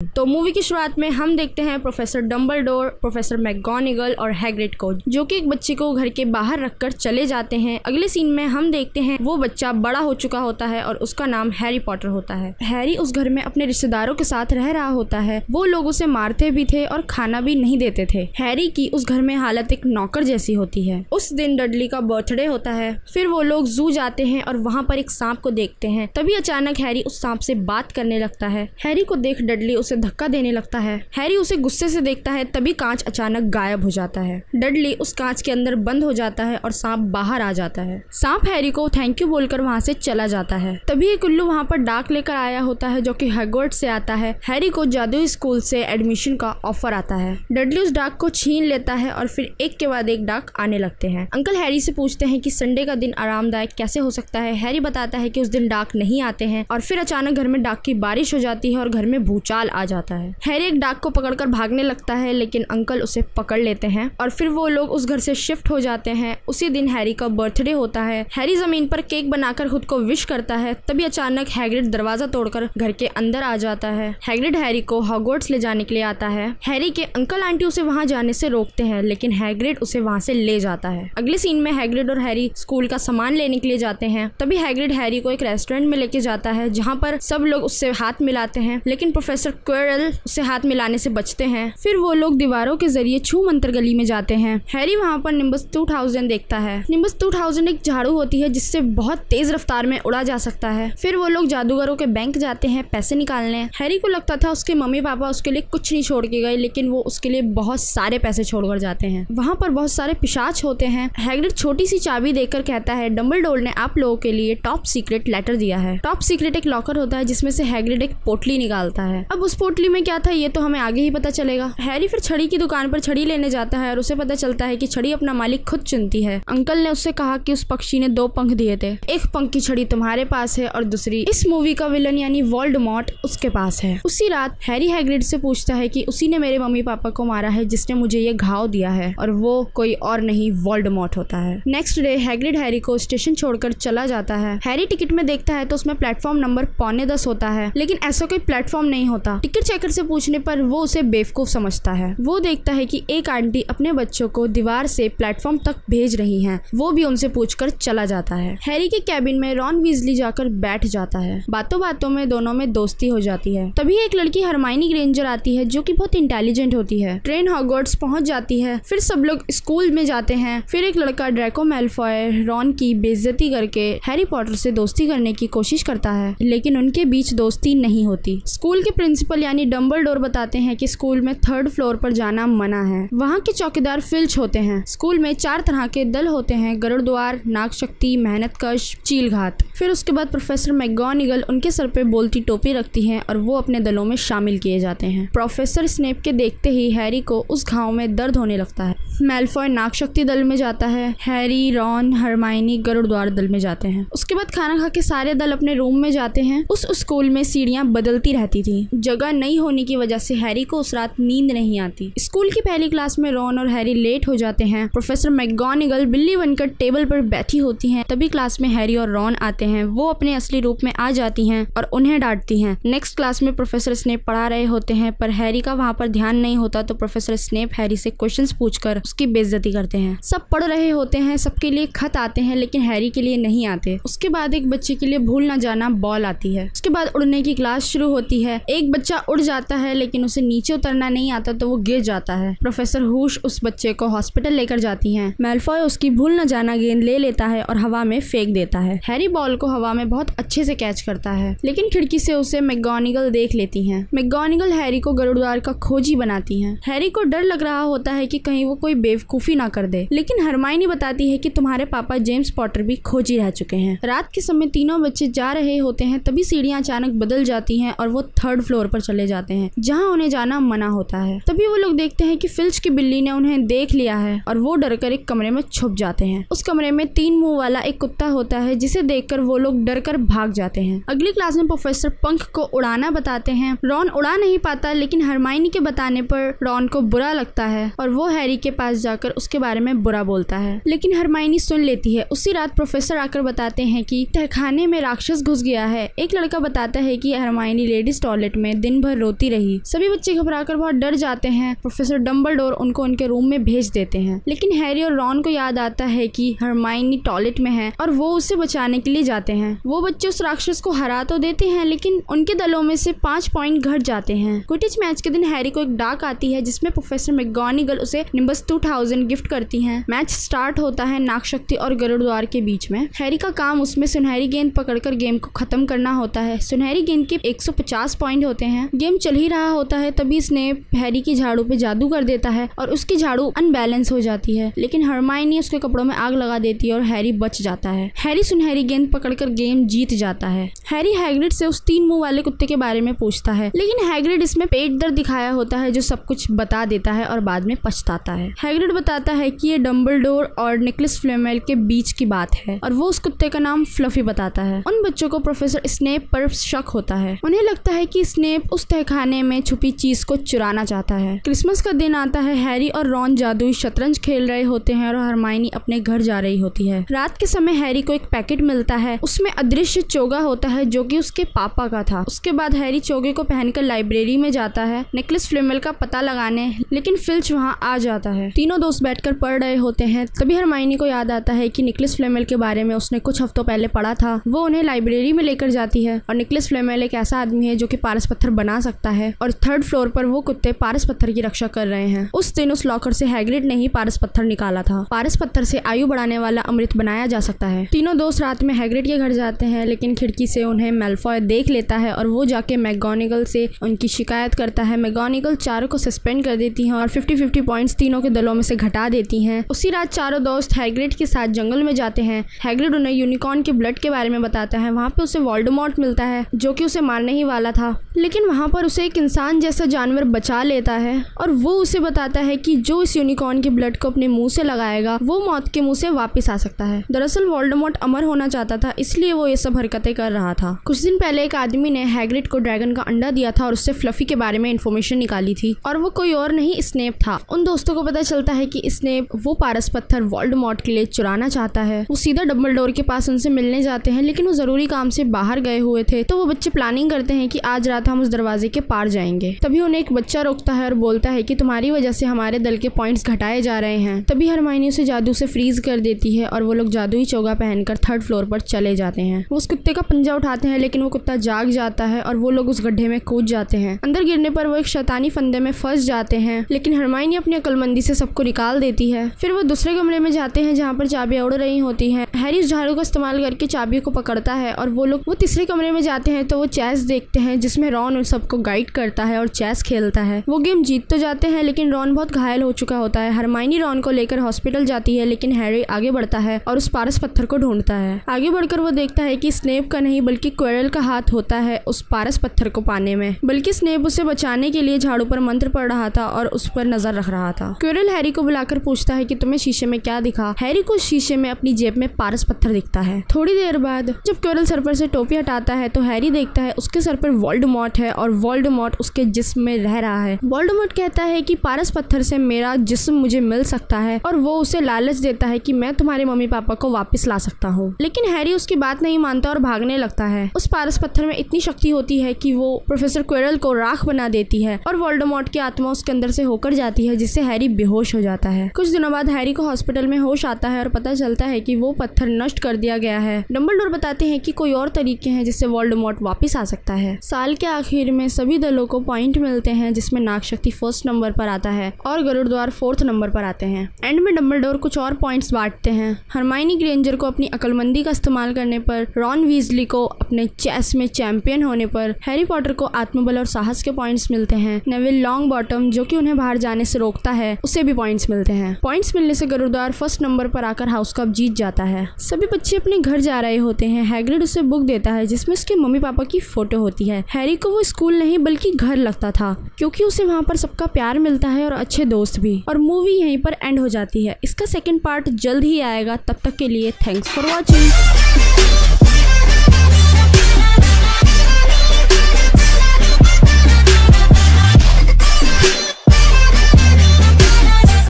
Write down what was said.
तो मूवी की शुरुआत में हम देखते हैं प्रोफेसर डम्बलडोर, प्रोफेसर मैगगोनागल और हैग्रिड को, जो कि एक बच्चे को घर के बाहर रखकर चले जाते हैं। अगले सीन में हम देखते हैं वो बच्चा बड़ा हो चुका होता है और उसका नाम हैरी पॉटर होता है। हैरी उस घर में अपने रिश्तेदारों के साथ रह रहा होता है। वो लोग उसे मारते भी थे और खाना भी नहीं देते थे। हैरी की उस घर में हालत एक नौकर जैसी होती है। उस दिन डडली का बर्थडे होता है। फिर वो लोग जू जाते हैं और वहाँ पर एक सांप को देखते हैं। तभी अचानक हैरी उस सांप से बात करने लगता है। हैरी को देख डडली उसे धक्का देने लगता है। हैरी उसे गुस्से से देखता है। तभी कांच अचानक गायब हो जाता है। डडली उस कांच के अंदर बंद हो जाता है और सांप बाहर आ जाता है। सांप हैरी को थैंक यू बोलकर वहाँ से चला जाता है। तभी एक उल्लू वहाँ पर डाक लेकर आया होता है, जो कि हॉगवर्ट्स से आता है। हैरी को जादुई स्कूल से एडमिशन का ऑफर आता है। डडली उस डाक को छीन लेता है और फिर एक के बाद एक डाक आने लगते हैं। अंकल हैरी से पूछते हैं कि संडे का दिन आरामदायक कैसे हो सकता है। हैरी बताता है कि उस दिन डाक नहीं आते हैं और फिर अचानक घर में डाक की बारिश हो जाती है और घर में भूचाल आ जाता है। हैरी एक डाक को पकड़कर भागने लगता है, लेकिन अंकल उसे पकड़ लेते हैं और फिर वो लोग उस घर से शिफ्ट हो जाते हैं। उसी दिन हैरी का बर्थडे होता है। हैरी जमीन पर केक बनाकर खुद को विश करता है। तभी अचानक हैग्रिड दरवाजा तोड़कर घर के अंदर आ जाता है। हैग्रिड हैरी को हॉगवर्ट्स ले जाने के लिए आता है। हैरी के अंकल आंटी उसे वहाँ जाने से रोकते हैं, लेकिन हैग्रिड उसे वहाँ से ले जाता है। अगले सीन में हैग्रिड और हैरी स्कूल का सामान लेने के लिए जाते हैं। तभी हैग्रिड हैरी को एक रेस्टोरेंट में लेके जाता है, जहाँ पर सब लोग उससे हाथ मिलाते हैं, लेकिन प्रोफेसर क्विरल उससे हाथ मिलाने से बचते हैं। फिर वो लोग दीवारों के जरिए छू मंतर गली में जाते हैं। हैरी वहाँ पर निम्बस 2000 देखता है। निम्बस 2000 एक झाड़ू होती है जिससे बहुत तेज रफ्तार में उड़ा जा सकता है। फिर वो लोग जादूगरों के बैंक जाते हैं पैसे निकालने। हैरी को लगता था उसके मम्मी पापा उसके लिए कुछ नहीं छोड़ के गए, लेकिन वो उसके लिए बहुत सारे पैसे छोड़कर जाते हैं। वहाँ पर बहुत सारे पिशाच होते हैं। हैग्रिड छोटी सी चाबी देकर कहता है, डम्बलडोर ने आप लोगों के लिए टॉप सीक्रेट लेटर दिया है। टॉप सीक्रेट एक लॉकर होता है जिसमें से हैग्रिड एक पोटली निकालता है। अब उस पोटली में क्या था ये तो हमें आगे ही पता चलेगा। हैरी फिर छड़ी की दुकान पर छड़ी लेने जाता है और उसे पता चलता है कि छड़ी अपना मालिक खुद चुनती है। अंकल ने उससे कहा कि उस पक्षी ने 2 पंख दिए थे, एक पंख की छड़ी तुम्हारे पास है और दूसरी इस मूवी का विलन यानी वोल्डेमॉर्ट उसके पास है। उसी रात हैरी हैग्रिड से पूछता है कि उसी ने मेरे मम्मी पापा को मारा है जिसने मुझे ये घाव दिया है, और वो कोई और नहीं वोल्डेमॉर्ट होता है। नेक्स्ट डे हैग्रिड हैरी को स्टेशन छोड़कर चला जाता है। हैरी टिकट में देखता है तो उसमें प्लेटफॉर्म नंबर 9:45 होता है, लेकिन ऐसा कोई प्लेटफॉर्म नहीं होता। टिकट चेकर से पूछने पर वो उसे बेवकूफ समझता है। वो देखता है कि एक आंटी अपने बच्चों को दीवार से प्लेटफॉर्म तक भेज रही हैं। वो भी उनसे पूछकर चला जाता है। हैरी के कैबिन में रॉन वीजली जाकर बैठ जाता है। बातों बातों में दोनों में दोस्ती हो जाती है। तभी एक लड़की हरमाइनी ग्रेंजर आती है, जो कि बहुत इंटेलिजेंट होती है। ट्रेन हॉगवर्ट्स पहुंच जाती है। फिर सब लोग स्कूल में जाते हैं। फिर एक लड़का ड्रैको मैलफॉय रॉन की बेइज्जती करके हैरी पॉटर से दोस्ती करने की कोशिश करता है, लेकिन उनके बीच दोस्ती नहीं होती। स्कूल के प्रिंसिपल यानी डम्बलडोर बताते हैं कि स्कूल में 3rd फ्लोर पर जाना मना है। वहाँ के चौकीदार फिल्च होते हैं। स्कूल में 4 तरह के दल होते हैं, गरुड़द्वार, नागशक्ति, मेहनतकश, चीलघात। फिर उसके बाद प्रोफेसर मैगगोनागल उनके सर पे बोलती टोपी रखती हैं और वो अपने दलों में शामिल किए जाते हैं। प्रोफेसर स्नेप के देखते ही हैरी को उस घाव में दर्द होने लगता है। मैलफॉय नागशक्ति दल में जाता है। हैरी, रॉन, हरमाइनी गरुड़द्वार दल में जाते हैं। उसके बाद खाना खा के सारे दल अपने रूम में जाते हैं। उस स्कूल में सीढ़ियाँ बदलती रहती थी। जगह नहीं होने की वजह से हैरी को उस रात नींद नहीं आती। स्कूल की पहली क्लास में रॉन और हैरी लेट हो जाते हैं। प्रोफेसर मैगगोनागल बिल्ली बनकर टेबल पर बैठी होती हैं। तभी क्लास में हैरी और रॉन आते हैं। वो अपने असली रूप में आ जाती हैं और उन्हें डांटती हैं। नेक्स्ट क्लास में प्रोफेसर स्नेप पढ़ा रहे होते हैं, पर हैरी का वहाँ पर ध्यान नहीं होता, तो प्रोफेसर स्नेप हैरी से क्वेश्चंस पूछकर उसकी बेइज्जती करते हैं। सब पढ़ रहे होते हैं, सबके लिए खत आते हैं, लेकिन हैरी के लिए नहीं आते। उसके बाद एक बच्चे के लिए भूल न जाना बॉल आती है। उसके बाद उड़ने की क्लास शुरू होती है। एक बच्चा उड़ जाता है, लेकिन उसे नीचे उतरना नहीं आता तो वो गिर जाता है। प्रोफेसर हुश उस बच्चे को हॉस्पिटल लेकर जाती हैं। मैलफॉय उसकी भूल न जाना गेंद ले लेता है और हवा में फेंक देता है। हैरी बॉल को हवा में बहुत अच्छे से कैच करता है, लेकिन खिड़की से उसे मैगगोनागल देख लेती हैं। मैगगोनागल हैरी को गरुड़द्वार का खोजी बनाती हैं। हैरी को डर लग रहा होता है कि कहीं वो कोई बेवकूफी ना कर दे, लेकिन हरमाइनी बताती है कि तुम्हारे पापा जेम्स पॉटर भी खोजी रह चुके हैं। रात के समय तीनों बच्चे जा रहे होते हैं। तभी सीढ़ियां अचानक बदल जाती हैं और वो 3rd फ्लोर पर चले जाते हैं, जहां उन्हें जाना मना होता है। तभी वो लोग देखते हैं कि फिल्च की बिल्ली ने उन्हें देख लिया है और वो डरकर एक कमरे में छुप जाते हैं। उस कमरे में 3 मुंह वाला एक कुत्ता होता है, जिसे देखकर वो लोग डरकर भाग जाते हैं। अगली क्लास में प्रोफेसर पंख को उड़ाना बताते हैं। रॉन उड़ा नहीं पाता, लेकिन हरमाइनी के बताने पर रॉन को बुरा लगता है और वो हैरी के पास जाकर उसके बारे में बुरा बोलता है, लेकिन हरमाइनी सुन लेती है। उसी रात प्रोफेसर आकर बताते हैं कि तहखाने में राक्षस घुस गया है। एक लड़का बताता है कि हरमाइनी लेडीज टॉयलेट में दिन भर रोती रही। सभी बच्चे घबराकर बहुत डर जाते हैं। प्रोफेसर डम्बलडोर उनको उनके रूम में भेज देते हैं, लेकिन हैरी और रॉन को याद आता है कि हरमाइनी टॉयलेट में है और वो उसे बचाने के लिए जाते हैं। वो बच्चे उस राक्षस को हरा तो देते हैं, लेकिन उनके दलों में से 5 पॉइंट घट जाते हैं। क्विडिच मैच के दिन हैरी को एक डाक आती है जिसमें प्रोफेसर मैगोनिगल उसे निम्बस 2000 गिफ्ट करती हैं। मैच स्टार्ट होता है नागशक्ति और गरुड़ द्वार के बीच में। हैरी का काम उसमें सुनहरी गेंद पकड़कर गेम को खत्म करना होता है। सुनहरी गेंद के 150 पॉइंट होते हैं। गेम चल ही रहा होता है, तभी स्नेप हैरी की झाड़ू पे जादू कर देता है और उसकी झाड़ू अनबैलेंस हो जाती है, लेकिन हरमाइनी उसके कपड़ों में आग लगा देती है और हैरी बच जाता है। हैरी सुनहरी गेंद पकड़कर गेम जीत जाता है। हैरी हैग्रिड से उस 3 मुंह वाले कुत्ते के बारे में पूछता है, लेकिन हैग्रिड इसमें पेट दर्द दिखाया होता है जो सब कुछ बता देता है और बाद में पछताता है। हैग्रिड बताता है कि ये डम्बलडोर और निकोलस फ्लेमेल के बीच की बात है और वो उस कुत्ते का नाम फ्लफी बताता है। उन बच्चों को प्रोफेसर स्नेप पर शक होता है। उन्हें लगता है कि स्नेप उस तहखाने में छुपी चीज को चुराना चाहता है। क्रिसमस का दिन आता है। हैरी और रॉन जादुई शतरंज खेल रहे होते हैं और हरमाइनी अपने घर जा रही होती है। रात के समय हैरी को एक पैकेट मिलता है, उसमें अदृश्य चोगा होता है जो कि उसके पापा का था। उसके बाद हैरी चोगे को पहनकर लाइब्रेरी में जाता है निकोलस फ्लेमेल का पता लगाने, लेकिन फिल्च वहां आ जाता है। तीनों दोस्त बैठकर पढ़ रहे होते हैं, तभी हरमाइनी को याद आता है कि निकोलस फ्लेमेल के बारे में उसने कुछ हफ्तों पहले पढ़ा था। वो उन्हें लाइब्रेरी में लेकर जाती है और निकोलस फ्लेमेल एक ऐसा आदमी है जो कि पारस पत्थर बना सकता है और 3rd फ्लोर पर वो कुत्ते पारस पत्थर की रक्षा कर रहे हैं। उस दिन उस लॉकर से हैग्रिड ने ही पारस पत्थर निकाला था। पारस पत्थर से आयु बढ़ाने वाला अमृत बनाया जा सकता है। तीनों दोस्त रात में हैग्रिड के घर जाते हैं, लेकिन खिड़की से उन्हें मैलफॉय देख लेता है और वो जाके मैगोनिगल से उनकी शिकायत करता है। मैगोनिगल चारों को सस्पेंड कर देती हैं और 50-50 पॉइंट्स तीनों के दलों में से घटा देती हैं। उसी रात चारों दोस्त हैग्रिड के साथ जंगल में जाते हैं। हैग्रिड उन्हें यूनिकॉर्न के ब्लड के बारे में बताता है। वहाँ पे उसे वोल्डेमॉर्ट मिलता है जो कि उसे मारने ही वाला था, लेकिन वहाँ पर उसे एक इंसान जैसा जानवर बचा लेता है और वो उसे बताता है कि जो इस यूनिकॉर्न के ब्लड को अपने मुंह से लगाएगा वो मौत के मुंह से वापस आ सकता है। दरअसल वोल्डेमॉर्ट अमर होना चाहता था, इसलिए वो ये सब हरकतें कर रहा था। कुछ दिन पहले एक आदमी ने हैग्रिड को ड्रैगन का अंडा दिया था और उससे फ्लफी के बारे में इंफॉर्मेशन निकाली थी और वो कोई और नहीं स्नेप था। उन दोस्तों को पता चलता है कि स्नेप वो पारस पत्थर वोल्डेमॉर्ट के लिए चुराना चाहता है। वो सीधा डम्बलडोर के पास उनसे मिलने जाते हैं, लेकिन वो जरूरी काम से बाहर गए हुए थे, तो वो बच्चे प्लानिंग करते हैं कि आज रात हम उस दरवाजे के पार जाएंगे। तभी उन्हें एक बच्चा रोकता है और बोलता है कि तुम्हारी वजह से हमारे दल के पॉइंट्स घटाए जा रहे हैं। तभी हरमाइनी उसे जादू से फ्रीज कर देती है और वो लोग जादुई चोगा पहनकर 3rd फ्लोर पर चले जाते हैं। वो उस कुत्ते का पंजा उठाते हैं, लेकिन वो कुत्ता जाग जाता है और वो लोग उस गड्ढे में कूद जाते हैं। अंदर गिरने पर वो एक शैतानी फंदे में फंस जाते हैं, लेकिन हरमाइनी अपनी अक्लमंदी से सबको निकाल देती है। फिर वो दूसरे कमरे में जाते हैं जहाँ पर चाबियां उड़ रही होती हैं। हैरी उस झाड़ू का इस्तेमाल करके चाबियों को पकड़ता है और वो लोग तीसरे कमरे में जाते हैं तो वो चेस देखते हैं जिसमें रॉन उन सबको गाइड करता है और चेस खेलता है। वो गेम जीत तो जाते हैं, लेकिन रॉन बहुत घायल हो चुका होता है। हरमाइनी रॉन को लेकर हॉस्पिटल जाती है, लेकिन हैरी आगे बढ़ता है और उस पारस पत्थर को ढूंढता है। आगे बढ़कर वो देखता है कि स्नेप का नहीं बल्कि क्विरल का हाथ होता है उस पारस पत्थर को पाने में, बल्कि स्नेप उसे बचाने के लिए झाड़ू पर मंत्र पढ़ रहा था और उस पर नजर रख रहा था। क्विरल हैरी को बुलाकर पूछता है कि तुम्हें शीशे में क्या दिखा। हैरी को शीशे में अपनी जेब में पारस पत्थर दिखता है। थोड़ी देर बाद जब क्विरल सर पर से टोपी हटाता है तो हैरी देखता है उसके सर पर वोल्डेमॉर्ट है और वोल्डेमॉर्ट उसके जिस्म में रह रहा है। वोल्डेमॉर्ट कहता है कि पारस पत्थर से मेरा जिस्म मुझे मिल सकता है और वो उसे लालच देता है कि मैं तुम्हारे मम्मी पापा को वापस ला सकता हूँ, लेकिन हैरी उसकी बात नहीं मानता और भागने लगता है। उस पारस पत्थर में इतनी शक्ति होती है कि वो प्रोफेसर क्विरल को राख बना देती है और वोल्डेमॉर्ट की आत्मा उसके अंदर से होकर जाती है, जिससे हैरी बेहोश हो जाता है। कुछ दिनों बाद हैरी को हॉस्पिटल में होश आता है और पता चलता है कि वो पत्थर नष्ट कर दिया गया है। डम्बलडोर बताते हैं कि कोई और तरीके हैं जिससे वोल्डेमॉर्ट वापस आ सकता है। साल के आखिर में सभी दलों को पॉइंट मिलते हैं, जिसमें नागशक्ति 1st नंबर पर आता है और गरुड़ द्वार 4th नंबर पर आते हैं। एंड में डम्बलडोर कुछ और पॉइंट्स बांटते हैं। हरमाइनी ग्रेंजर को अपनी अक्लमंदी का इस्तेमाल करने पर, रॉन वीजली को अपने चेस में चैंपियन होने पर, हैरी पॉटर को आत्मबल और साहस के पॉइंट्स मिलते हैं। नेविल लॉन्ग बॉटम जो कि उन्हें बाहर जाने से रोकता है, उसे भी पॉइंट्स मिलते हैं। पॉइंट्स मिलने से गरुड़ द्वार 1st नंबर पर आकर हाउस कप जीत जाता है। सभी बच्चे अपने घर जा रहे होते हैं। हैग्रिड उसे बुक देता है जिसमें उसके मम्मी पापा की फोटो होती है। हैरी को वो स्कूल नहीं बल्कि घर लगता था, क्योंकि उसे वहाँ पर सबका प्यार मिलता है और अच्छे दोस्त भी। और मूवी यहीं पर एंड हो जाती है। इसका 2nd पार्ट जल्द ही आएगा। तब तक के लिए थैंक्स फॉर वॉचिंग।